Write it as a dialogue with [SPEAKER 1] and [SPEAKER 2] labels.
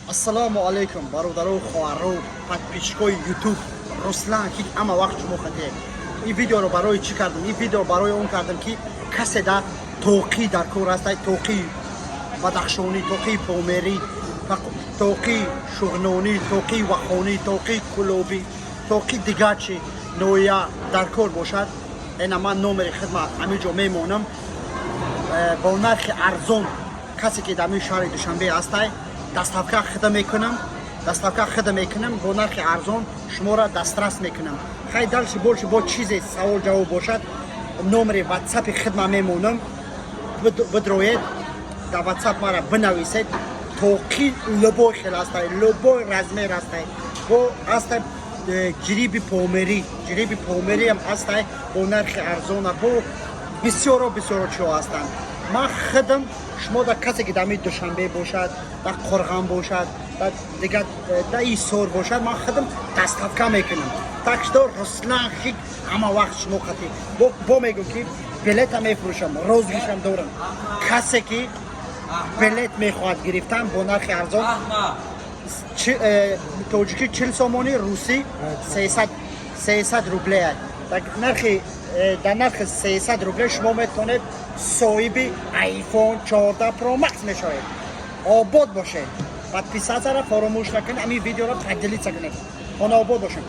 [SPEAKER 1] Ассаламу алейкум, бародару, хоҳару, подписчикои YouTube. Руслан ки ама вақт шумо хатед. Ин видеоро барои чӣ кардам? Ин видео барои он кардам ки касе дар тоқӣ дар кор аст, тоқии бадахшонӣ, тоқии померӣ, тоқии шуғнонӣ, тоқии вахонӣ, тоқии кулобӣ, тоқи дигар чи ноя дар кор бошад. Ина ман номери хидмат ҳаминҷо мемонам. Бо нархи арзон касе ки дар ин шаҳри Душанбе ҳастай дастафка хида мекунам, бо нархи арзон шуморо дастрас мекунам. Хай дальше больше бо чизе савол ҷавоб бошад, номери WhatsApp хидмат мемонам. Бидроед дар WhatsApp мара бинависед. тоқи любой хел ҳастай, любой размер ҳастай, бо ҳастай ҷириби помери ҳам ҳастай, бо нархи арзона, бо бисёро чиҳо ҳастанд. Ман хидам шумо дар касе ки дар Душанбе бошад, дар Қорғон бошад, дар дигар дар Исор бошад, ман хидам дастафка мекунам. Так что Руслан хик ҳама вақт шумо хати бо мегӯм ки билета мефурӯшам, розгишам дорам. Касе ки билет мехоҳад гирифтан бо нархи арзон, тоҷикӣ 40 сомонӣ, русӣ 300 рублея. Дар нархи 300 рубле шумо метавонед соҳиби iPhone 14 Pro Max мешавед. Обод бошед. Подписатсяро фаромӯш накунед, ҳамин видеоро поделиться кунед. Он обод бошед.